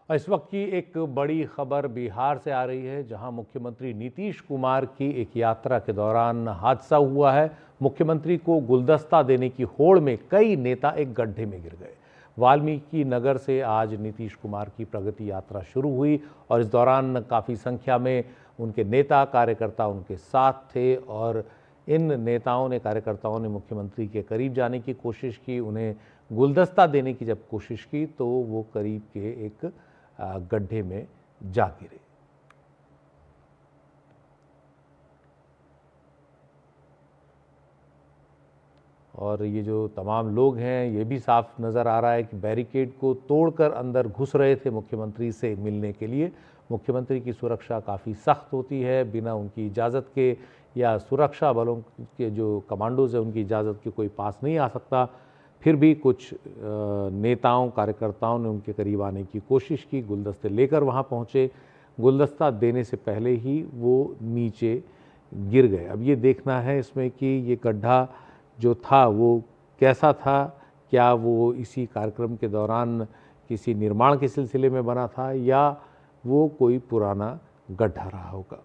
और इस वक्त की एक बड़ी खबर बिहार से आ रही है, जहां मुख्यमंत्री नीतीश कुमार की एक यात्रा के दौरान हादसा हुआ है। मुख्यमंत्री को गुलदस्ता देने की होड़ में कई नेता एक गड्ढे में गिर गए। वाल्मीकि नगर से आज नीतीश कुमार की प्रगति यात्रा शुरू हुई और इस दौरान काफ़ी संख्या में उनके नेता कार्यकर्ता उनके साथ थे और इन नेताओं ने कार्यकर्ताओं ने मुख्यमंत्री के करीब जाने की कोशिश की, उन्हें गुलदस्ता देने की जब कोशिश की तो वो करीब के एक गड्ढे में जा गिरे। और ये जो तमाम लोग हैं ये भी साफ नज़र आ रहा है कि बैरिकेड को तोड़कर अंदर घुस रहे थे मुख्यमंत्री से मिलने के लिए। मुख्यमंत्री की सुरक्षा काफ़ी सख्त होती है, बिना उनकी इजाज़त के या सुरक्षा बलों के जो कमांडोज हैं उनकी इजाज़त के कोई पास नहीं आ सकता। फिर भी कुछ नेताओं कार्यकर्ताओं ने उनके करीब आने की कोशिश की, गुलदस्ते लेकर वहाँ पहुँचे। गुलदस्ता देने से पहले ही वो नीचे गिर गए। अब ये देखना है इसमें कि ये गड्ढा जो था वो कैसा था, क्या वो इसी कार्यक्रम के दौरान किसी निर्माण के सिलसिले में बना था या वो कोई पुराना गड्ढा रहा होगा।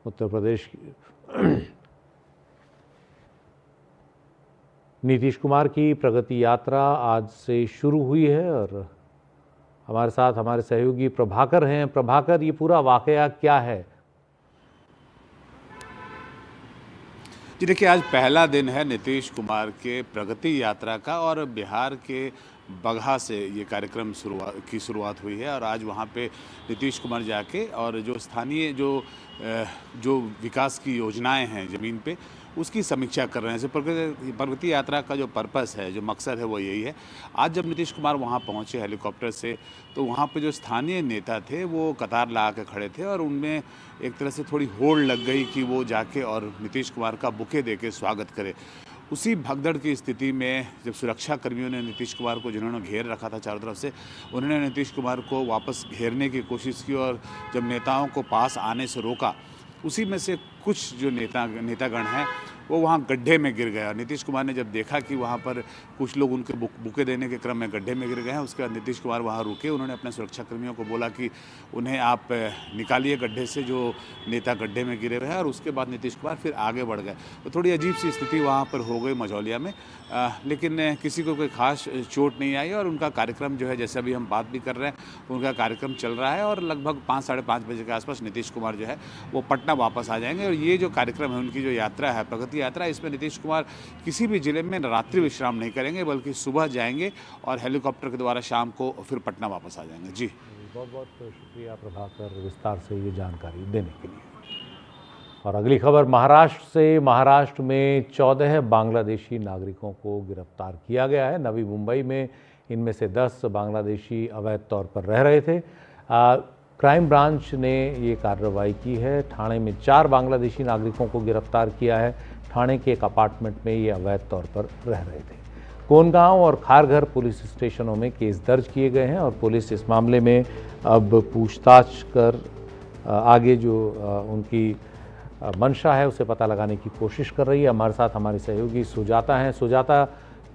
उत्तर प्रदेश नीतीश कुमार की प्रगति यात्रा आज से शुरू हुई है और हमारे साथ हमारे सहयोगी प्रभाकर हैं। प्रभाकर, ये पूरा वाकया क्या है? जी देखिए, आज पहला दिन है नीतीश कुमार के प्रगति यात्रा का और बिहार के बगहा से ये कार्यक्रम शुरुआत हुई है और आज वहाँ पे नीतीश कुमार जाके और जो स्थानीय जो विकास की योजनाएं हैं ज़मीन पे उसकी समीक्षा कर रहे हैं। प्रगति यात्रा का जो पर्पस है, जो मकसद है वो यही है। आज जब नीतीश कुमार वहाँ पहुँचे हेलीकॉप्टर से तो वहाँ पे जो स्थानीय नेता थे वो कतार लगा के खड़े थे और उनमें एक तरह से थोड़ी होड़ लग गई कि वो जाके और नीतीश कुमार का बुके दे के स्वागत करे। उसी भगदड़ की स्थिति में जब सुरक्षा कर्मियों ने नीतीश कुमार को, जिन्होंने घेर रखा था चारों तरफ से, उन्होंने नीतीश कुमार को वापस घेरने की कोशिश की और जब नेताओं को पास आने से रोका, उसी में से कुछ जो नेतागण हैं वो वहाँ गड्ढे में गिर गया। नीतीश कुमार ने जब देखा कि वहाँ पर कुछ लोग उनके बुके देने के क्रम में गड्ढे में गिर गए हैं, उसके बाद नीतीश कुमार वहाँ रुके। उन्होंने अपने सुरक्षाकर्मियों को बोला कि उन्हें आप निकालिए गड्ढे से, जो नेता गड्ढे में गिरे हुए हैं, और उसके बाद नीतीश कुमार फिर आगे बढ़ गए। तो थोड़ी अजीब सी स्थिति वहाँ पर हो गई मझौलिया में, लेकिन किसी को कोई खास चोट नहीं आई और उनका कार्यक्रम जो है, जैसे अभी हम बात भी कर रहे हैं, उनका कार्यक्रम चल रहा है और लगभग 5 साढ़े 5 बजे के आसपास नीतीश कुमार जो है वो पटना वापस आ जाएंगे। और ये जो कार्यक्रम है, उनकी जो यात्रा है, प्रगति यात्रा, इसमें नीतीश कुमार किसी भी जिले में रात्रि विश्राम नहीं करेंगे, बल्कि सुबह जाएंगे और हेलीकॉप्टर के द्वारा शाम को फिर पटना वापस आ जाएंगे। जी, बहुत बहुत शुक्रिया प्रभाकर विस्तार से ये जानकारी देने के लिए। और अगली खबर महाराष्ट्र से। महाराष्ट्र में 14 बांग्लादेशी नागरिकों को गिरफ्तार किया गया है। नवी मुंबई में इनमें से 10 बांग्लादेशी अवैध तौर पर रह रहे थे। क्राइम ब्रांच ने ये कार्रवाई की है। ठाणे में 4 बांग्लादेशी नागरिकों को गिरफ्तार किया है। ठाणे के एक अपार्टमेंट में ये अवैध तौर पर रह रहे थे। कोनगांव और खारघर पुलिस स्टेशनों में केस दर्ज किए गए हैं और पुलिस इस मामले में अब पूछताछ कर आगे जो उनकी मंशा है उसे पता लगाने की कोशिश कर रही है। हमारे साथ हमारी सहयोगी सुजाता हैं। सुजाता,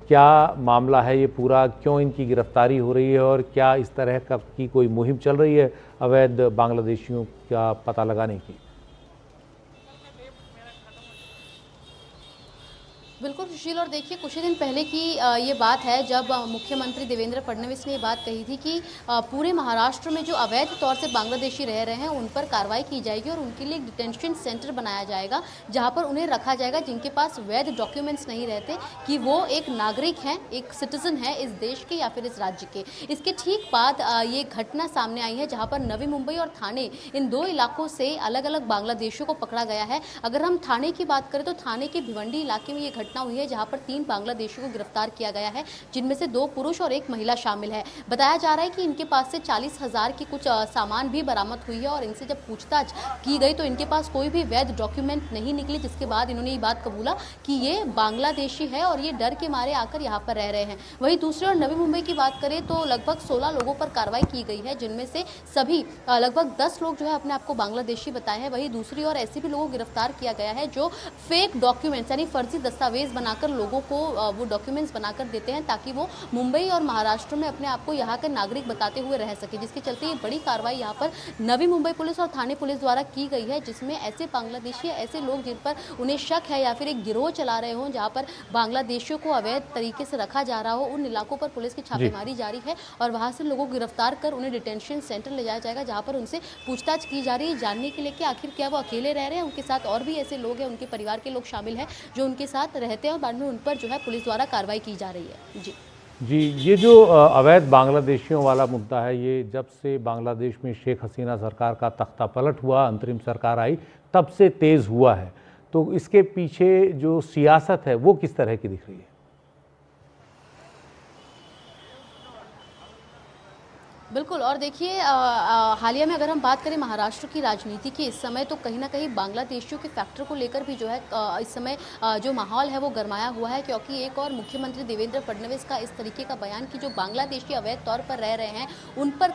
क्या मामला है ये पूरा, क्यों इनकी गिरफ्तारी हो रही है और क्या इस तरह की कोई मुहिम चल रही है अवैध बांग्लादेशियों का पता लगाने की? बिल्कुल सुशील, और देखिए कुछ ही दिन पहले की ये बात है जब मुख्यमंत्री देवेंद्र फडणवीस ने ये बात कही थी कि पूरे महाराष्ट्र में जो अवैध तौर से बांग्लादेशी रह रहे हैं उन पर कार्रवाई की जाएगी और उनके लिए एक डिटेंशन सेंटर बनाया जाएगा जहां पर उन्हें रखा जाएगा, जिनके पास वैध डॉक्यूमेंट्स नहीं रहते कि वो एक नागरिक हैं, एक सिटीजन है इस देश के या फिर इस राज्य के। इसके ठीक बाद ये घटना सामने आई है जहाँ पर नवी मुंबई और थाने, इन 2 इलाकों से अलग अलग बांग्लादेशियों को पकड़ा गया है। अगर हम थाने की बात करें तो थाने के भिवंडी इलाके में ये घटना हुई है जहां पर 3 बांग्लादेशियों को गिरफ्तार किया गया है, जिनमें से 2 पुरुष और 1 महिला शामिल है। बताया जा रहा है कि इनके पास से 40,000 की कुछ सामान भी बरामद हुई है और इनसे जब पूछताछ की गई तो इनके पास कोई भी वैध डॉक्यूमेंट नहीं निकले, जिसके बाद इन्होंने ये बात कबूला कि ये बांग्लादेशी है और ये डर के मारे आकर यहाँ पर रह रहे हैं। वहीं दूसरी ओर नवी मुंबई की बात करें तो लगभग 16 लोगों पर कार्रवाई की गई है, जिनमें से सभी लगभग 10 लोग जो है अपने आप को बांग्लादेशी बताए हैं। वहीं दूसरी ओर ऐसे भी लोगों को गिरफ्तार किया गया है जो फेक डॉक्यूमेंट्स यानी फर्जी दस्तावेज बनाकर लोगों को वो डॉक्यूमेंट्स बनाकर देते हैं ताकि वो मुंबई और महाराष्ट्र में अपने आप को यहाँ के नागरिक बताते हुए रह सके, जिसके चलते ये बड़ी कार्रवाई यहाँ पर नवी मुंबई पुलिस और थाने पुलिस द्वारा की गई है, जिसमें ऐसे बांग्लादेशी ऐसे लोग जिन पर उन्हें शक है या फिर एक गिरोह चला रहे हों जहाँ पर बांग्लादेशियों को अवैध तरीके से रखा जा रहा हो, उन इलाकों पर पुलिस की छापेमारी जारी है और वहाँ से लोगों को गिरफ्तार कर उन्हें डिटेंशन सेंटर ले जाया जाएगा, जहाँ पर उनसे पूछताछ की जा रही है जानने के लिए कि आखिर क्या वो अकेले रह रहे हैं, उनके साथ और भी ऐसे लोग हैं, उनके परिवार के लोग शामिल हैं जो उनके साथ रहते हैं और बाद में उन पर जो है पुलिस द्वारा कार्रवाई की जा रही है। जी, ये जो अवैध बांग्लादेशियों वाला मुद्दा है, ये जब से बांग्लादेश में शेख हसीना सरकार का तख्ता पलट हुआ, अंतरिम सरकार आई, तब से तेज़ हुआ है। तो इसके पीछे जो सियासत है वो किस तरह की दिख रही है? बिल्कुल। और देखिए हालिया में अगर हम बात करें महाराष्ट्र की राजनीति की इस समय, तो कहीं ना कहीं बांग्लादेशियों के फैक्टर को लेकर भी जो है इस समय जो माहौल है वो गरमाया हुआ है, क्योंकि एक और मुख्यमंत्री देवेंद्र फडणवीस का इस तरीके का बयान कि जो बांग्लादेशी अवैध तौर पर रह रहे हैं उन पर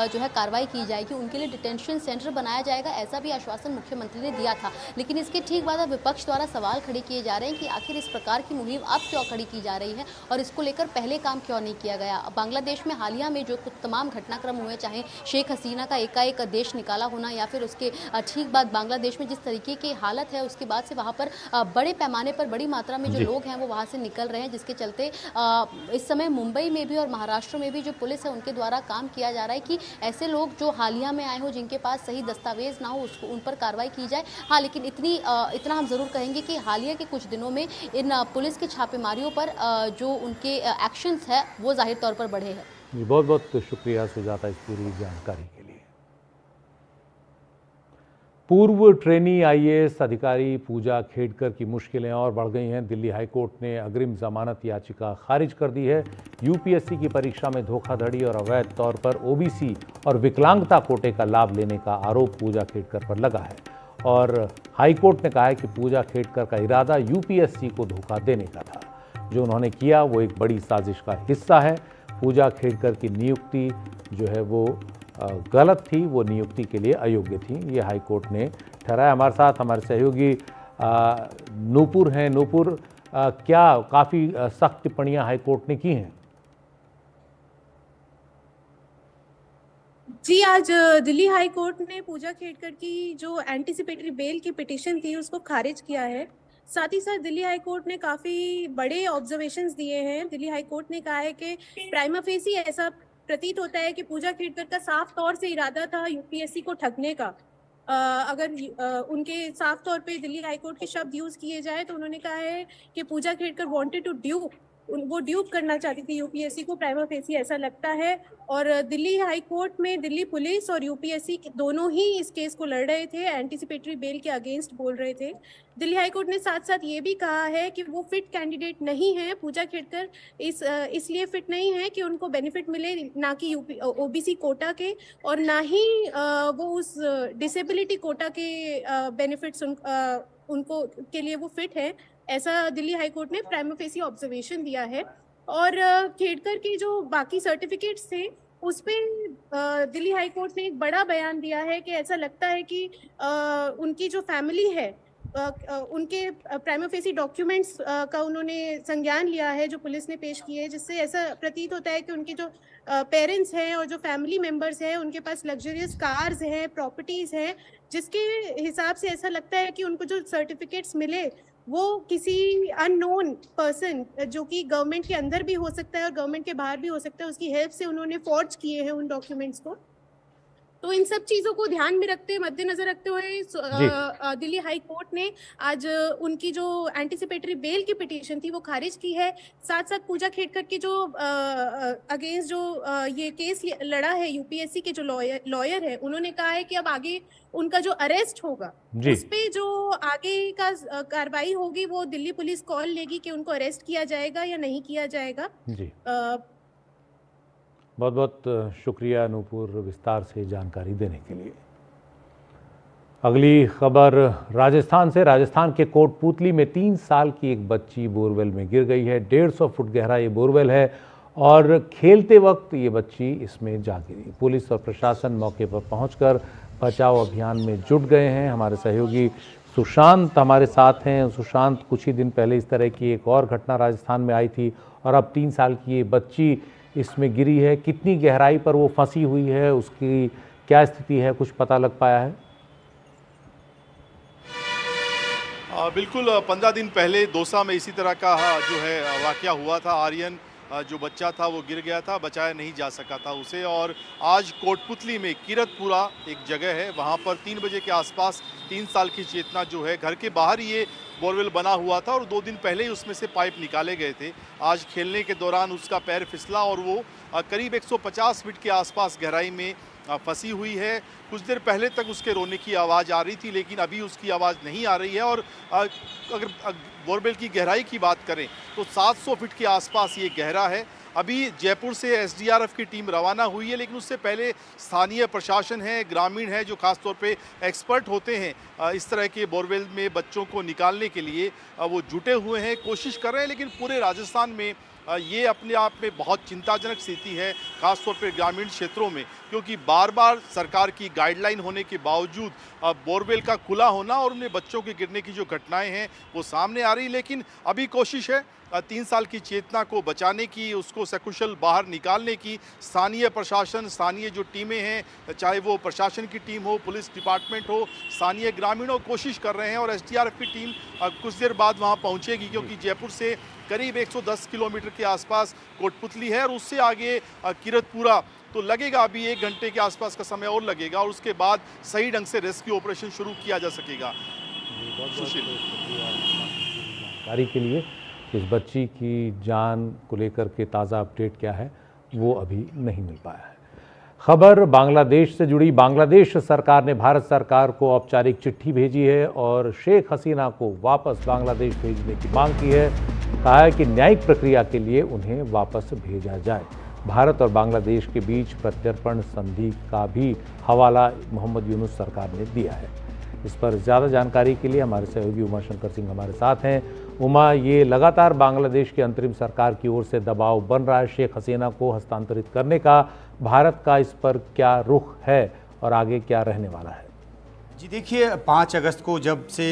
जो है कार्रवाई की जाएगी, उनके लिए डिटेंशन सेंटर बनाया जाएगा, ऐसा भी आश्वासन मुख्यमंत्री ने दिया था। लेकिन इसके ठीक बाद अब विपक्ष द्वारा सवाल खड़े किए जा रहे हैं कि आखिर इस प्रकार की मुहिम अब क्यों खड़ी की जा रही है और इसको लेकर पहले काम क्यों नहीं किया गया। बांग्लादेश में हालिया में जो तमाम घटनाक्रम हुए, चाहे शेख हसीना का एकाएक देश निकाला होना या फिर उसके ठीक बाद बांग्लादेश में जिस तरीके की हालत है, उसके बाद से वहाँ पर बड़े पैमाने पर बड़ी मात्रा में जो लोग हैं वो वहाँ से निकल रहे हैं, जिसके चलते इस समय मुंबई में भी और महाराष्ट्र में भी जो पुलिस है उनके द्वारा काम किया जा रहा है कि ऐसे लोग जो हालिया में आए हो जिनके पास सही दस्तावेज ना हो उसको उन पर कार्रवाई की जाए। हाँ, लेकिन इतना हम जरूर कहेंगे कि हालिया के कुछ दिनों में इन पुलिस की छापेमारियों पर जो उनके एक्शंस है वो जाहिर तौर पर बढ़े हैं। जी, बहुत बहुत शुक्रिया सुजाता इस पूरी जानकारी के लिए। पूर्व ट्रेनी आईएएस अधिकारी पूजा खेड़कर की मुश्किलें और बढ़ गई हैं। दिल्ली हाईकोर्ट ने अग्रिम जमानत याचिका खारिज कर दी है। यूपीएससी की परीक्षा में धोखाधड़ी और अवैध तौर पर ओबीसी और विकलांगता कोटे का लाभ लेने का आरोप पूजा खेड़कर पर लगा है और हाईकोर्ट ने कहा है कि पूजा खेड़कर का इरादा यूपीएससी को धोखा देने का था। जो उन्होंने किया वो एक बड़ी साजिश का हिस्सा है। पूजा खेड़कर की नियुक्ति जो है वो गलत थी, वो नियुक्ति के लिए अयोग्य थी, ये हाईकोर्ट ने ठहराया। हमारे साथ हमारे सहयोगी नूपुर हैं। नूपुर, क्या काफ़ी सख्त टिप्पणियां हाईकोर्ट ने की हैं? जी, आज दिल्ली हाई कोर्ट ने पूजा खेड़कर की जो एंटीसिपेटरी बेल की पिटीशन थी उसको खारिज किया है। साथ ही साथ दिल्ली हाई कोर्ट ने काफ़ी बड़े ऑब्जर्वेशंस दिए हैं। दिल्ली हाई कोर्ट ने कहा है कि प्राइमा फेसी ऐसा प्रतीत होता है कि पूजा खेड़कर का साफ तौर से इरादा था यूपीएससी को ठगने का। उनके साफ तौर पे दिल्ली हाई कोर्ट के शब्द यूज़ किए जाए तो उन्होंने कहा है कि पूजा खेड़कर वांटेड टू ड्यूप, वो ड्यूप करना चाहती थी यूपीएससी को, प्राइमा फेसी ऐसा लगता है। और दिल्ली हाई कोर्ट में दिल्ली पुलिस और यूपीएससी दोनों ही इस केस को लड़ रहे थे, एंटीसिपेटरी बेल के अगेंस्ट बोल रहे थे। दिल्ली हाई कोर्ट ने साथ साथ ये भी कहा है कि वो फिट कैंडिडेट नहीं है, पूजा खेड़कर इसलिए फिट नहीं है कि उनको बेनिफिट मिले ना कि ओबीसी कोटा के और ना ही वो उस डिसेबिलिटी कोटा के बेनिफिट्स उनको के लिए वो फिट है, ऐसा दिल्ली हाई कोर्ट ने प्राइमा फेसी ऑब्जर्वेशन दिया है। और खेड़कर की जो बाकी सर्टिफिकेट्स थे उस पर दिल्ली हाई कोर्ट ने एक बड़ा बयान दिया है कि ऐसा लगता है कि उनकी जो फैमिली है उनके प्राइमा फेसी डॉक्यूमेंट्स का उन्होंने संज्ञान लिया है जो पुलिस ने पेश किए, जिससे ऐसा प्रतीत होता है कि उनके जो पेरेंट्स हैं और जो फैमिली मेंबर्स हैं उनके पास लग्जरियस कार्स हैं, प्रॉपर्टीज़ हैं, जिसके हिसाब से ऐसा लगता है कि उनको जो सर्टिफिकेट्स मिले वो किसी अननोन पर्सन जो कि गवर्नमेंट के अंदर भी हो सकता है और गवर्नमेंट के बाहर भी हो सकता है, उसकी हेल्प से उन्होंने फॉर्ज किए हैं उन डॉक्यूमेंट्स को। तो इन सब चीजों को ध्यान में रखते मद्देनजर रखते हुए दिल्ली हाई कोर्ट ने आज उनकी जो एंटिसिपेटरी बेल की पिटीशन थी वो खारिज की है। साथ साथ पूजा खेड़कर के जो अगेंस्ट जो ये केस लड़ा है यूपीएससी के जो लॉयर है, उन्होंने कहा है कि अब आगे उनका जो अरेस्ट होगा उस पे जो आगे का कार्रवाई होगी वो दिल्ली पुलिस कॉल लेगी कि उनको अरेस्ट किया जाएगा या नहीं किया जाएगा। जी बहुत बहुत शुक्रिया नूपुर विस्तार से जानकारी देने के लिए। अगली खबर राजस्थान से। राजस्थान के कोटपूतली में 3 साल की एक बच्ची बोरवेल में गिर गई है। 150 फुट गहरा ये बोरवेल है और खेलते वक्त ये बच्ची इसमें जा गिरी। पुलिस और प्रशासन मौके पर पहुंचकर बचाव अभियान में जुट गए हैं। हमारे सहयोगी सुशांत हमारे साथ हैं। सुशांत, कुछ ही दिन पहले इस तरह की एक और घटना राजस्थान में आई थी और अब 3 साल की ये बच्ची इसमें गिरी है। कितनी गहराई पर वो फंसी हुई है, उसकी क्या स्थिति है, कुछ पता लग पाया है? बिल्कुल 15 दिन पहले दौसा में इसी तरह का जो है वाकया हुआ था। आर्यन जो बच्चा था वो गिर गया था, बचाया नहीं जा सका था उसे। और आज कोटपुतली में किरतपुरा एक जगह है, वहाँ पर 3 बजे के आसपास 3 साल की चेतना जो है, घर के बाहर ये बोरवेल बना हुआ था और 2 दिन पहले ही उसमें से पाइप निकाले गए थे। आज खेलने के दौरान उसका पैर फिसला और वो करीब 150 फीट के आसपास गहराई में फंसी हुई है। कुछ देर पहले तक उसके रोने की आवाज़ आ रही थी, लेकिन अभी उसकी आवाज़ नहीं आ रही है। और अगर बोरवेल की गहराई की बात करें तो 700 फीट के आसपास ये गहरा है। अभी जयपुर से एसडीआरएफ की टीम रवाना हुई है, लेकिन उससे पहले स्थानीय प्रशासन है, ग्रामीण है, जो खासतौर पे एक्सपर्ट होते हैं इस तरह के बोरवेल में बच्चों को निकालने के लिए, वो जुटे हुए हैं, कोशिश कर रहे हैं। लेकिन पूरे राजस्थान में ये अपने आप में बहुत चिंताजनक स्थिति है, खासतौर पर ग्रामीण क्षेत्रों में, क्योंकि बार बार सरकार की गाइडलाइन होने के बावजूद बोरवेल का खुला होना और उन्हें बच्चों के गिरने की जो घटनाएं हैं वो सामने आ रही। लेकिन अभी कोशिश है 3 साल की चेतना को बचाने की, उसको सकुशल बाहर निकालने की। स्थानीय प्रशासन, स्थानीय जो टीमें हैं, चाहे वो प्रशासन की टीम हो, पुलिस डिपार्टमेंट हो, स्थानीय ग्रामीणों कोशिश कर रहे हैं। और एसडीआरएफ की टीम कुछ देर बाद वहां पहुंचेगी, क्योंकि जयपुर से करीब 110 किलोमीटर के आसपास कोटपुतली है और उससे आगे किरतपुरा, तो लगेगा अभी 1 घंटे के आसपास का समय और लगेगा और उसके बाद सही ढंग से रेस्क्यू ऑपरेशन शुरू किया जा सकेगा। सुशील, जानकारी के लिए इस बच्ची की जान को लेकर के ताज़ा अपडेट क्या है वो अभी नहीं मिल पाया है। खबर बांग्लादेश से जुड़ी। बांग्लादेश सरकार ने भारत सरकार को औपचारिक चिट्ठी भेजी है और शेख हसीना को वापस बांग्लादेश भेजने की मांग की है। कहा है कि न्यायिक प्रक्रिया के लिए उन्हें वापस भेजा जाए। भारत और बांग्लादेश के बीच प्रत्यर्पण संधि का भी हवाला मोहम्मद यूनुस सरकार ने दिया है। इस पर ज़्यादा जानकारी के लिए हमारे सहयोगी उमा शंकर सिंह हमारे साथ हैं। उमा, ये लगातार बांग्लादेश की अंतरिम सरकार की ओर से दबाव बन रहा है शेख हसीना को हस्तांतरित करने का। भारत का इस पर क्या रुख है और आगे क्या रहने वाला है? जी देखिए, 5 अगस्त को जब से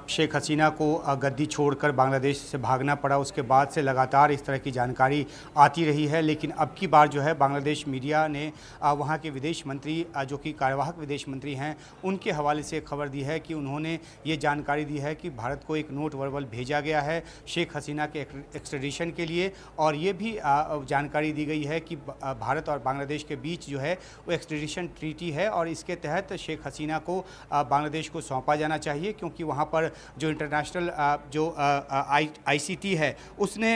शेख हसीना को गद्दी छोड़कर बांग्लादेश से भागना पड़ा, उसके बाद से लगातार इस तरह की जानकारी आती रही है। लेकिन अब की बार जो है बांग्लादेश मीडिया ने वहाँ के विदेश मंत्री, जो कि कार्यवाहक विदेश मंत्री हैं, उनके हवाले से खबर दी है कि उन्होंने ये जानकारी दी है कि भारत को एक नोट वर्बल भेजा गया है शेख हसीना के एक्सट्रेडिशन के लिए। और ये भी जानकारी दी गई है कि भारत और बांग्लादेश के बीच जो है वो एक्सट्रेडिशन ट्रीटी है और इसके तहत शेख हसीना को बांग्लादेश को सौंपा जाना चाहिए, क्योंकि वहाँ पर जो इंटरनेशनल जो आईसीटी है उसने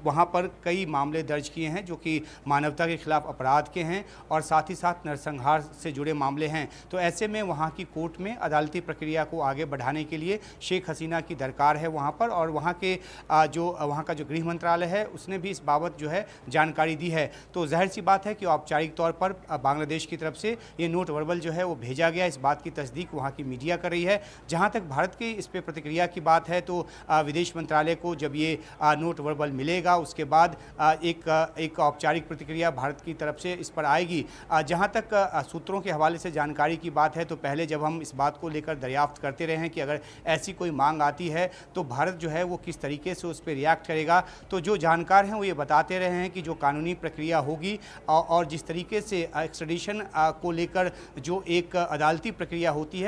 वहाँ पर कई मामले दर्ज किए हैं जो कि मानवता के खिलाफ अपराध के हैं और साथ ही साथ नरसंहार से जुड़े मामले हैं। तो ऐसे में वहाँ की कोर्ट में अदालती प्रक्रिया को आगे बढ़ाने के लिए शेख हसीना की दरकार है वहाँ पर। और वहाँ के वहाँ का जो गृह मंत्रालय है उसने भी इस बाबत जो है जानकारी दी है। तो जाहिर सी बात है कि औपचारिक तौर पर बांग्लादेश की तरफ से ये नोट वर्बल जो है वो भेजा गया, इस बात की तस्दीक वहाँ की मीडिया कर रही है। जहाँ तक भारत की इस पे प्रतिक्रिया की बात है तो विदेश मंत्रालय को जब ये नोट वर्बल मिलेगा उसके बाद एक औपचारिक प्रतिक्रिया भारत की तरफ से इस पर आएगी। जहाँ तक सूत्रों के हवाले से जानकारी की बात है तो पहले जब हम इस बात को लेकर दरियाफ्त करते रहे हैं कि अगर ऐसी कोई मांग आती है तो भारत जो है वो किस तरीके से उस पर रिएक्ट करेगा, तो जो जानकार हैं वो ये बताते रहे हैं कि जो कानूनी प्रक्रिया होगी और जिस तरीके से एक्सट्रेडिशन को लेकर जो एक अदालती प्रक्रिया होती है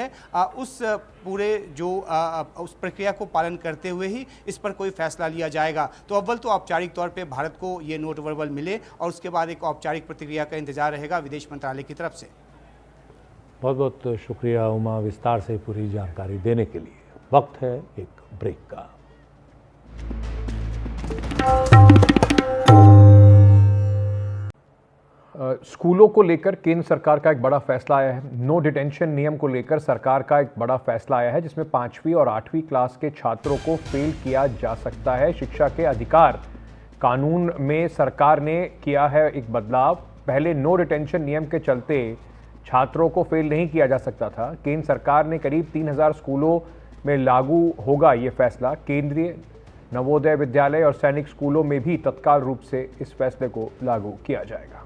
उस पूरे जो उस प्रक्रिया को पालन करते हुए ही इस पर कोई फैसला लिया जाएगा। तो अव्वल तो औपचारिक तौर पे भारत को ये नोट वर्बल मिले और उसके बाद एक औपचारिक प्रतिक्रिया का इंतजार रहेगा विदेश मंत्रालय की तरफ से। बहुत बहुत शुक्रिया उमा, विस्तार से पूरी जानकारी देने के लिए। वक्त है एक ब्रेक का। स्कूलों को लेकर केंद्र सरकार का एक बड़ा फैसला आया है। नो डिटेंशन नियम को लेकर सरकार का एक बड़ा फैसला आया है, जिसमें 5वीं और 8वीं क्लास के छात्रों को फेल किया जा सकता है। शिक्षा के अधिकार कानून में सरकार ने किया है एक बदलाव। पहले नो डिटेंशन नियम के चलते छात्रों को फेल नहीं किया जा सकता था। केंद्र सरकार ने करीब 3000 स्कूलों में लागू होगा ये फैसला। केंद्रीय नवोदय विद्यालय और सैनिक स्कूलों में भी तत्काल रूप से इस फैसले को लागू किया जाएगा।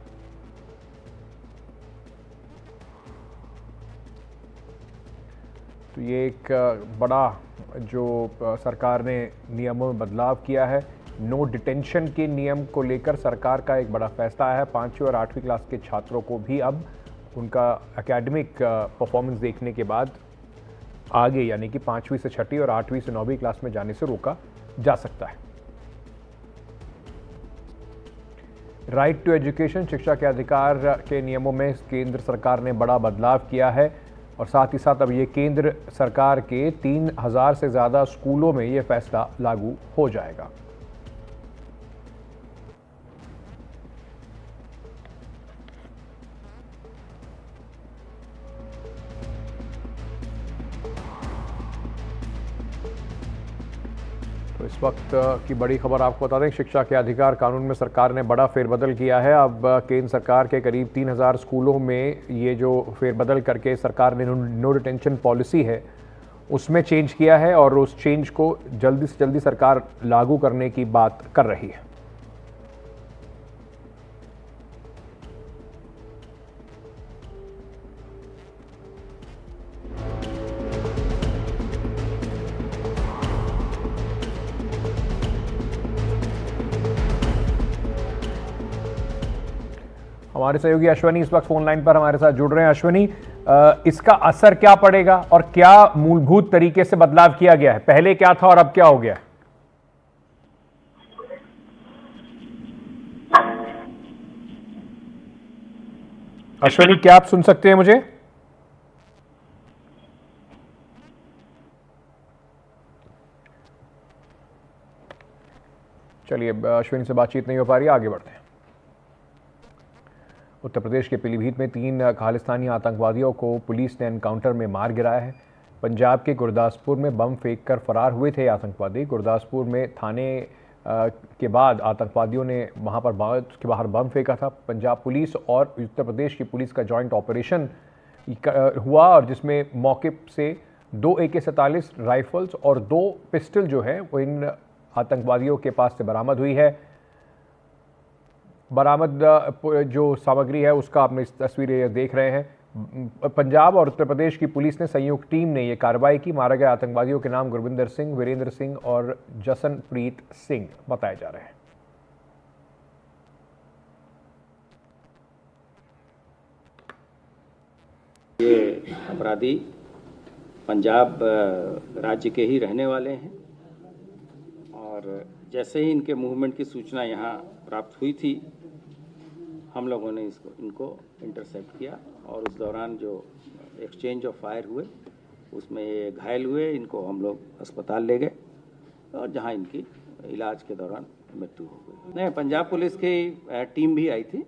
तो ये एक बड़ा जो सरकार ने नियमों में बदलाव किया है। नो डिटेंशन के नियम को लेकर सरकार का एक बड़ा फैसला है। 5वीं और 8वीं क्लास के छात्रों को भी अब उनका एकेडमिक परफॉर्मेंस देखने के बाद आगे, यानी कि 5वीं से 6वीं और 8वीं से 9वीं क्लास में जाने से रोका जा सकता है। राइट टू एजुकेशन, शिक्षा के अधिकार के नियमों में केंद्र सरकार ने बड़ा बदलाव किया है और साथ ही साथ अब ये केंद्र सरकार के 3000 से ज़्यादा स्कूलों में ये फैसला लागू हो जाएगा। तो इस वक्त की बड़ी खबर आपको बता दें, शिक्षा के अधिकार कानून में सरकार ने बड़ा फेरबदल किया है। अब केंद्र सरकार के करीब 3000 स्कूलों में ये जो फेरबदल करके सरकार ने नो डिटेंशन पॉलिसी है उसमें चेंज किया है और उस चेंज को जल्दी से जल्दी सरकार लागू करने की बात कर रही है। हमारे सहयोगी अश्वनी इस वक्त फोन लाइन पर हमारे साथ जुड़ रहे हैं। अश्वनी, इसका असर क्या पड़ेगा और क्या मूलभूत तरीके से बदलाव किया गया है? पहले क्या था और अब क्या हो गया है? अश्वनी, क्या आप सुन सकते हैं मुझे? चलिए, अश्वनी से बातचीत नहीं हो पा रही, आगे बढ़ते हैं। उत्तर प्रदेश के पीलीभीत में 3 खालिस्तानी आतंकवादियों को पुलिस ने एनकाउंटर में मार गिराया है। पंजाब के गुरदासपुर में बम फेंक कर फरार हुए थे आतंकवादी। गुरदासपुर में थाने के बाद आतंकवादियों ने वहां पर के बाहर बम फेंका था। पंजाब पुलिस और उत्तर प्रदेश की पुलिस का जॉइंट ऑपरेशन हुआ और जिसमें मौके से 2 AK-47 राइफल्स और 2 पिस्टल जो है वो इन आतंकवादियों के पास से बरामद हुई है। बरामद जो सामग्री है उसका आपने इस तस्वीरें देख रहे हैं। पंजाब और उत्तर प्रदेश की पुलिस ने संयुक्त टीम ने यह कार्रवाई की। मारे गए आतंकवादियों के नाम गुरविंदर सिंह, वीरेंद्र सिंह और जसनप्रीत सिंह बताए जा रहे हैं। ये अपराधी पंजाब राज्य के ही रहने वाले हैं और जैसे ही इनके मूवमेंट की सूचना यहाँ प्राप्त हुई थी, हम लोगों ने इनको इंटरसेप्ट किया और उस दौरान जो एक्सचेंज ऑफ फायर हुए उसमें ये घायल हुए। इनको हम लोग अस्पताल ले गए और जहां इनकी इलाज के दौरान मृत्यु हो गई। नहीं, पंजाब पुलिस की टीम भी आई थी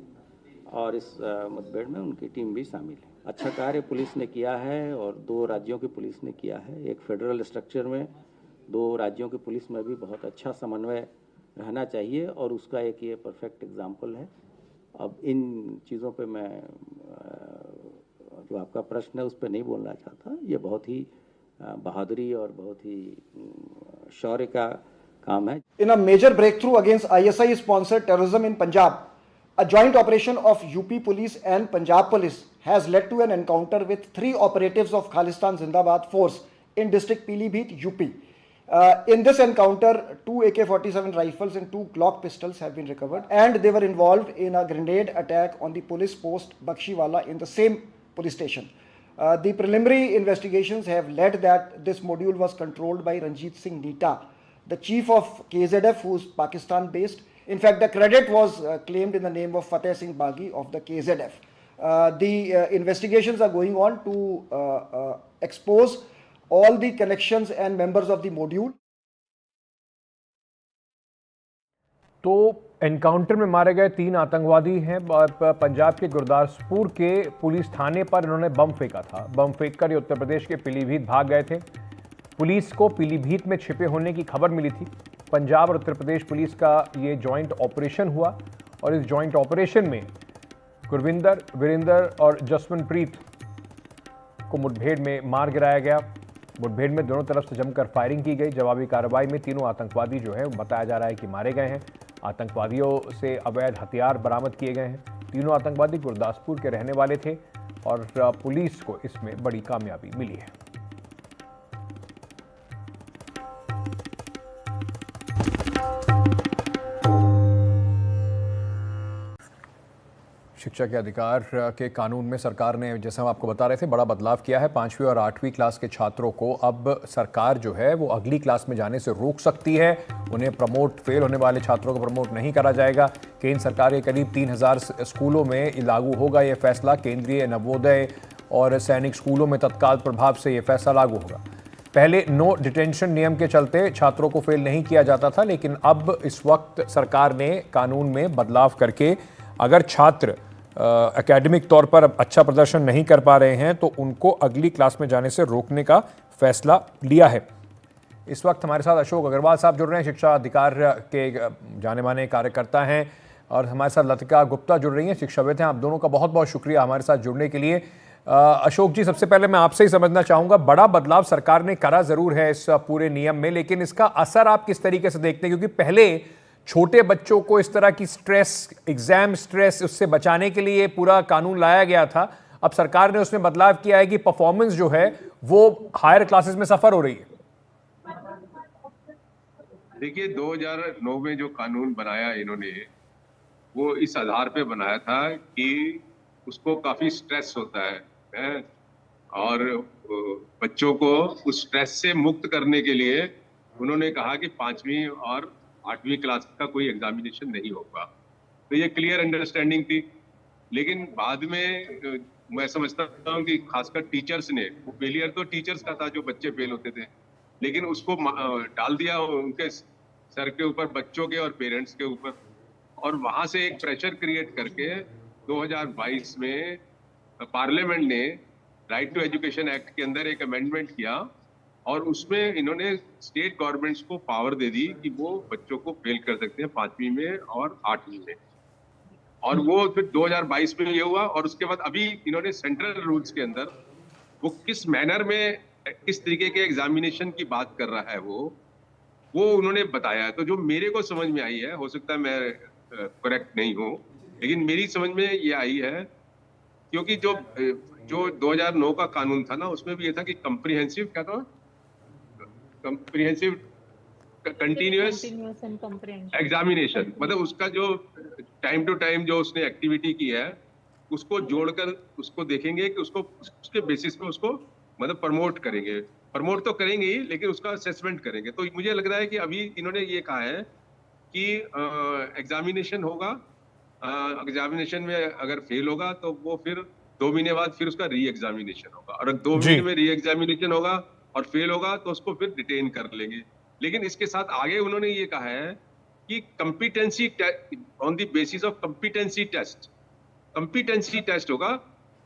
और इस मुठभेड़ में उनकी टीम भी शामिल है। अच्छा कार्य पुलिस ने किया है और 2 राज्यों की पुलिस ने किया है। एक फेडरल स्ट्रक्चर में 2 राज्यों की पुलिस में भी बहुत अच्छा समन्वय रहना चाहिए और उसका एक ये परफेक्ट एग्जाम्पल है। अब इन चीज़ों पे मैं जो आपका प्रश्न है उस पर नहीं बोलना चाहता। ये बहुत ही बहादुरी और बहुत ही शौर्य का काम है। In a major breakthrough against ISI sponsored terrorism in Punjab, a joint operation of UP Police and Punjab Police has led to an encounter with 3 operatives of Khalistan Zindabad force in district Pilibhit, UP. In this encounter, 2 AK-47 rifles and 2 Glock pistols have been recovered, and they were involved in a grenade attack on the police post Bakshiwala in the same police station. The preliminary investigations have led that this module was controlled by Ranjit Singh Nita, the chief of KZF, who is Pakistan based. In fact, the credit was claimed in the name of Fateh Singh Baghi of the KZF. The investigations are going on to expose all the connections and members of the module. तो encounter में मारे गए 3 आतंकवादी हैं। पंजाब के गुरदासपुर के police थाने पर इन्होंने बम फेंका था। बम फेंककर ये उत्तर प्रदेश के पीलीभीत भाग गए थे। पुलिस को पीलीभीत में छिपे होने की खबर मिली थी। पंजाब और उत्तर प्रदेश पुलिस का ये जॉइंट ऑपरेशन हुआ और इस जॉइंट ऑपरेशन में गुरविंदर, वीरेंद्र और जसवंतप्रीत को मुठभेड़ में मार गिराया गया। मुठभेड़ में दोनों तरफ से जमकर फायरिंग की गई। जवाबी कार्रवाई में तीनों आतंकवादी जो है बताया जा रहा है कि मारे गए हैं। आतंकवादियों से अवैध हथियार बरामद किए गए हैं। तीनों आतंकवादी गुरदासपुर के रहने वाले थे और पुलिस को इसमें बड़ी कामयाबी मिली है। शिक्षा के अधिकार के कानून में सरकार ने, जैसा हम आपको बता रहे थे, बड़ा बदलाव किया है। 5वीं और 8वीं क्लास के छात्रों को अब सरकार जो है वो अगली क्लास में जाने से रोक सकती है। उन्हें प्रमोट, फेल होने वाले छात्रों को प्रमोट नहीं करा जाएगा। केंद्र सरकार के करीब 3000 स्कूलों में लागू होगा ये फैसला। केंद्रीय नवोदय और सैनिक स्कूलों में तत्काल प्रभाव से ये फैसला लागू होगा। पहले नो डिटेंशन नियम के चलते छात्रों को फेल नहीं किया जाता था, लेकिन अब इस वक्त सरकार ने कानून में बदलाव करके अगर छात्र एकेडमिक तौर पर अच्छा प्रदर्शन नहीं कर पा रहे हैं तो उनको अगली क्लास में जाने से रोकने का फैसला लिया है। इस वक्त हमारे साथ अशोक अग्रवाल साहब जुड़ रहे हैं, शिक्षा अधिकार के जाने माने कार्यकर्ता हैं, और हमारे साथ लतिका गुप्ता जुड़ रही हैं, शिक्षाविद हैं। आप दोनों का बहुत बहुत शुक्रिया हमारे साथ जुड़ने के लिए। अशोक जी, सबसे पहले मैं आपसे ही समझना चाहूँगा, बड़ा बदलाव सरकार ने करा ज़रूर है इस पूरे नियम में, लेकिन इसका असर आप किस तरीके से देखते हैं? क्योंकि पहले छोटे बच्चों को इस तरह की स्ट्रेस, एग्जाम स्ट्रेस, उससे बचाने के लिए पूरा कानून लाया गया था। अब सरकार ने उसमें बदलाव किया है कि परफॉर्मेंस जो है वो हायर क्लासेस में सफर हो रही है। देखिए, 2009 में जो कानून बनाया इन्होंने, वो इस आधार पे बनाया था कि उसको काफी स्ट्रेस होता है और बच्चों को उस स्ट्रेस से मुक्त करने के लिए उन्होंने कहा कि 5वीं और 8वीं क्लास का कोई एग्जामिनेशन नहीं होगा। तो ये क्लियर अंडरस्टैंडिंग थी। लेकिन बाद में मैं समझता हूँ कि खासकर टीचर्स ने, वो फेलियर तो टीचर्स का था जो बच्चे फेल होते थे, लेकिन उसको डाल दिया उनके सर के ऊपर, बच्चों के और पेरेंट्स के ऊपर, और वहां से एक प्रेशर क्रिएट करके 2022 में पार्लियामेंट ने राइट टू एजुकेशन एक्ट के अंदर एक अमेंडमेंट किया और उसमें इन्होंने स्टेट गवर्नमेंट्स को पावर दे दी कि वो बच्चों को फेल कर सकते हैं 5वीं में और 8वीं में। और वो फिर 2022 में ये हुआ, और उसके बाद अभी इन्होंने सेंट्रल रूल्स के अंदर वो किस मैनर में, किस तरीके के एग्जामिनेशन की बात कर रहा है वो उन्होंने बताया है। तो जो मेरे को समझ में आई है, हो सकता है मैं करेक्ट नहीं हूँ, लेकिन मेरी समझ में ये आई है, क्योंकि जो 2009 का कानून था ना, उसमें भी ये था कि कंप्रिहेंसिव, क्या था, कंप्रिहेंसिव कंटिन्यूअस एग्जामिनेशन, मतलब उसका जो टाइम टू टाइम जो उसने एक्टिविटी की है उसको जोड़कर उसको देखेंगे कि उसको उसके बेसिस पे उसको मतलब प्रमोट करेंगे। प्रमोट तो करेंगे ही, लेकिन उसका असेसमेंट करेंगे। तो मुझे लग रहा है कि अभी इन्होंने ये कहा है कि एग्जामिनेशन होगा, एग्जामिनेशन में अगर फेल होगा तो वो फिर 2 महीने बाद फिर उसका री एग्जामिनेशन होगा, और 2 महीने में री एग्जामिनेशन होगा और फेल होगा तो उसको फिर डिटेन कर लेंगे। लेकिन इसके साथ आगे उन्होंने ये कहा है कि competency, on the basis of competency test होगा,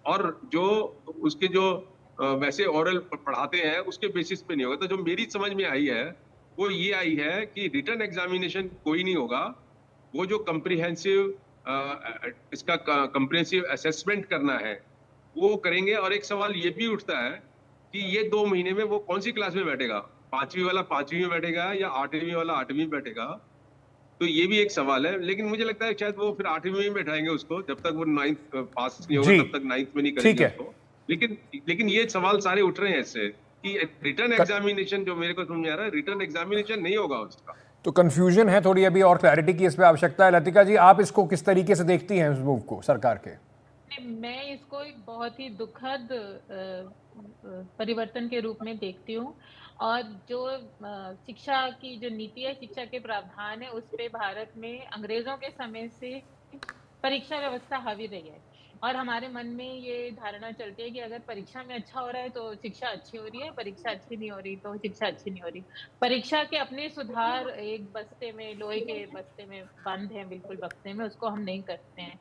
और जो उसके जो वैसे ओरल पढ़ाते हैं उसके बेसिस पे नहीं होगा। तो जो मेरी समझ में आई है वो ये आई है कि रिटन एग्जामिनेशन कोई नहीं होगा, वो जो कंप्रिहेंसिव इसका कंप्रिहेंसिव असेसमेंट करना है वो करेंगे। और एक सवाल ये भी उठता है कि ये 2 महीने में वो कौन सी क्लास में बैठेगा, 5वीं वाला 5वीं में बैठेगा या 8वीं वाला 8वीं में बैठेगा, तो ये भी एक सवाल है। लेकिन मुझे लगता है शायद वो फिर 8वीं में बैठाएंगे उसको, जब तक वो 9th पास नहीं होगा तब तक 9th में नहीं करेंगे उसको। लेकिन ये सवाल सारे उठ रहे हैं इससे कि रिटर्न एग्जामिनेशन, जो मेरे को समझ में आ रहा है, रिटर्न एग्जामिनेशन नहीं होगा उसका। तो कंफ्यूजन है थोड़ी, अभी और क्लैरिटी की इस पे आवश्यकता है। लतिका जी, आप इसको किस तरीके से देखती हैं, इस मूव को सरकार के? मैं इसको एक बहुत ही दुखद परिवर्तन के रूप में देखती हूँ, और जो शिक्षा की जो नीति है, शिक्षा के प्रावधान है, उस पे भारत में अंग्रेजों के समय से परीक्षा व्यवस्था हावी रही है। और हमारे मन में ये धारणा चलती है कि अगर परीक्षा में अच्छा हो रहा है तो शिक्षा अच्छी हो रही है, परीक्षा अच्छी नहीं हो रही तो शिक्षा अच्छी नहीं हो रही। परीक्षा के अपने सुधार एक बस्ते में, लोहे के बस्ते में बंद हैं, बिल्कुल बक्से में, उसको हम नहीं करते हैं।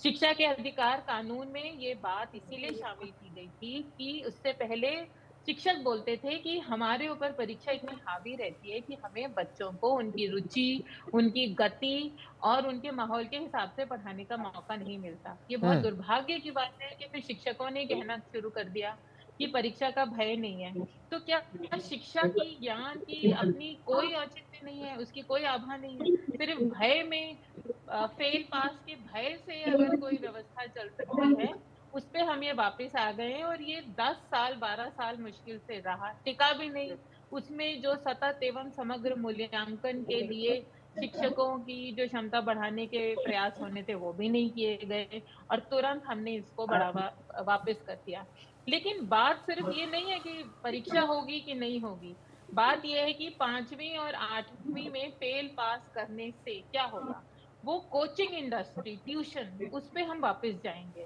शिक्षा के अधिकार कानून में ये बात इसीलिए शामिल की गई थी कि उससे पहले शिक्षक बोलते थे कि हमारे ऊपर परीक्षा इतनी हावी रहती है कि हमें बच्चों को उनकी रुचि, उनकी गति और उनके माहौल के हिसाब से पढ़ाने का मौका नहीं मिलता। ये बहुत दुर्भाग्य की बात है कि फिर शिक्षकों ने कहना शुरू कर दिया कि परीक्षा का भय नहीं है। तो क्या शिक्षा की, ज्ञान की अपनी कोई औचित्य नहीं है, उसकी कोई आभा नहीं है? सिर्फ भय में, फेल पास के भय से अगर कोई व्यवस्था चल सकती है, उस पे हम ये वापस आ गए हैं और ये 10 साल 12 साल मुश्किल से रहा, टिका भी नहीं। उसमें जो सतत एवं समग्र मूल्यांकन के लिए शिक्षकों की जो क्षमता बढ़ाने के प्रयास होने थे वो भी नहीं किए गए और तुरंत हमने इसको बढ़ावा वापस कर दिया। लेकिन बात सिर्फ ये नहीं है कि परीक्षा होगी कि नहीं होगी, बात ये है कि 5वीं और 8वीं में फेल पास करने से क्या होगा। वो कोचिंग इंडस्ट्री, ट्यूशन, उस पे हम वापस जाएंगे।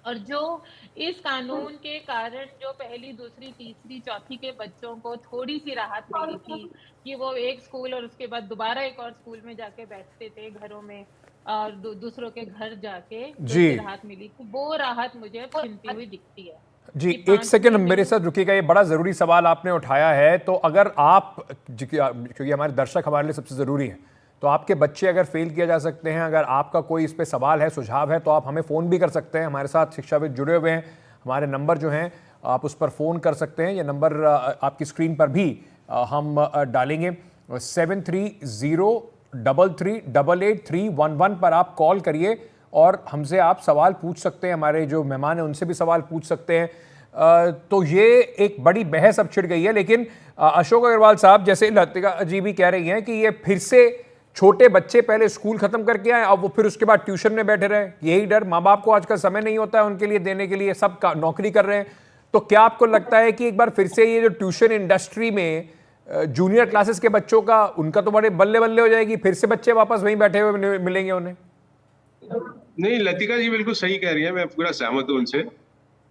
और जो इस कानून के कारण जो पहली, दूसरी, तीसरी, चौथी के बच्चों को थोड़ी सी राहत मिली थी कि वो एक स्कूल और उसके बाद दोबारा एक और स्कूल में जाके बैठते थे घरों में और दूसरों के घर जाके जी राहत मिली थी, वो राहत मुझे छिनती हुई दिखती है। जी, एक सेकंड मेरे साथ रुकिएगा, ये बड़ा ज़रूरी सवाल आपने उठाया है। तो अगर आप, क्योंकि हमारे दर्शक हमारे लिए सबसे ज़रूरी हैं, तो आपके बच्चे अगर फेल किया जा सकते हैं, अगर आपका कोई इस पे सवाल है, सुझाव है, तो आप हमें फ़ोन भी कर सकते हैं। हमारे साथ शिक्षाविद जुड़े हुए हैं, हमारे नंबर जो हैं आप उस पर फ़ोन कर सकते हैं। ये नंबर आपकी स्क्रीन पर भी हम डालेंगे। 7303388311 पर आप कॉल करिए और हमसे आप सवाल पूछ सकते हैं। हमारे जो मेहमान हैं उनसे भी सवाल पूछ सकते हैं। तो ये एक बड़ी बहस अब छिड़ गई है, लेकिन अशोक अग्रवाल साहब, जैसे लतिका जी भी कह रही हैं कि ये फिर से छोटे बच्चे पहले स्कूल खत्म करके आए, अब वो फिर उसके बाद ट्यूशन में बैठे रहे। यही डर, माँ बाप को आजकल समय नहीं होता है उनके लिए देने के लिए, सब नौकरी कर रहे हैं। तो क्या आपको लगता है कि एक बार फिर से ये जो ट्यूशन इंडस्ट्री में जूनियर क्लासेस के बच्चों का, उनका तो बड़े बल्ले बल्ले हो जाएगी, फिर से बच्चे वापस वहीं बैठे हुए मिलेंगे उन्हें? नहीं, लतिका जी बिल्कुल सही कह रही है, मैं पूरा सहमत हूँ उनसे।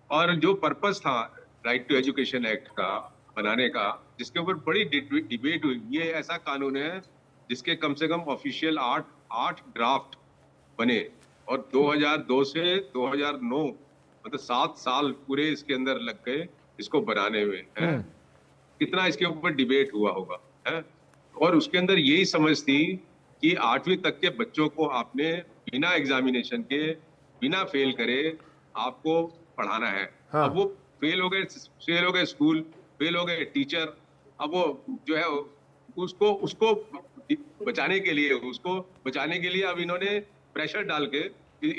और जो पर्पस था राइट टू एजुकेशन एक्ट का बनाने का, जिसके ऊपर बड़ी डिबेट हुई, ये ऐसा कानून है जिसके कम से कम ऑफिशियल 8 ड्राफ्ट बने और 2002 से 2009 मतलब 7 साल पूरे इसके अंदर लग गए इसको बनाने में, है। कितना इसके ऊपर डिबेट हुआ होगा, है। और उसके अंदर यही समझ थी कि 8वीं तक के बच्चों को आपने बिना एग्जामिनेशन के, बिना फेल करे आपको पढ़ाना है। अब वो फेल हो गए स्कूल, फेल हो गए टीचर, अब वो जो है उसको बचाने के लिए अब इन्होंने प्रेशर डाल के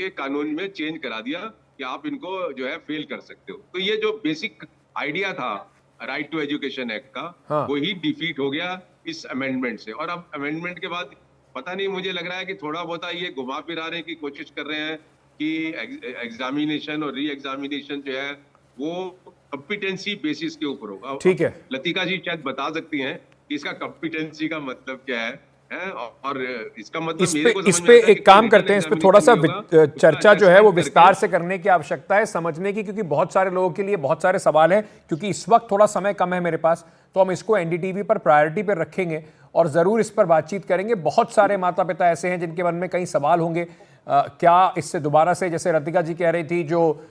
एक कानून में चेंज करा दिया कि आप इनको जो है फेल कर सकते हो। तो ये जो बेसिक आइडिया था राइट टू एजुकेशन एक्ट का, वो ही डिफीट हो गया इस अमेंडमेंट से। और अब अमेंडमेंट के बाद पता नहीं, मुझे लग रहा है कि थोड़ा बहुत ये घुमा फिराने की कोशिश कर रहे हैं कि एग्जामिनेशन और री एग्जामिनेशन जो है वो कॉम्पिटेंसी बेसिस के ऊपर होगा। ठीक है, लतिका जी शायद बता सकती हैं कि इसका कॉम्पिटेंसी का मतलब क्या है, और इसका मतलब इस पे एक काम करते हैं, इस पे थोड़ा सा चर्चा जो है वो विस्तार से करने की आवश्यकता है, समझने की, क्योंकि बहुत सारे लोगों के लिए बहुत सारे सवाल हैं। क्योंकि इस वक्त थोड़ा समय कम है मेरे पास, तो हम इसको एनडीटीवी पर प्रायोरिटी पर रखेंगे और जरूर इस पर बातचीत करेंगे। बहुत सारे माता पिता ऐसे हैं जिनके मन में कई सवाल होंगे। क्या इससे दोबारा से, जैसे रतिका जी कह रही थी, जो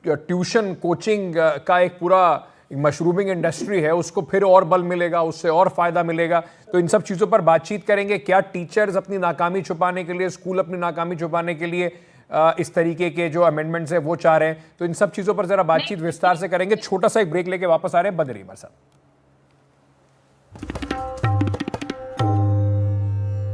ट्यूशन कोचिंग का एक पूरा मशरूमिंग इंडस्ट्री है, उसको फिर और बल मिलेगा, उससे और फायदा मिलेगा। तो इन सब चीज़ों पर बातचीत करेंगे। क्या टीचर्स अपनी नाकामी छुपाने के लिए, स्कूल अपनी नाकामी छुपाने के लिए इस तरीके के जो अमेंडमेंट्स है वो चाह रहे हैं? तो इन सब चीज़ों पर जरा बातचीत विस्तार से करेंगे। छोटा सा एक ब्रेक लेके वापस आ रहे हैं, बने रहिए हमारे साथ।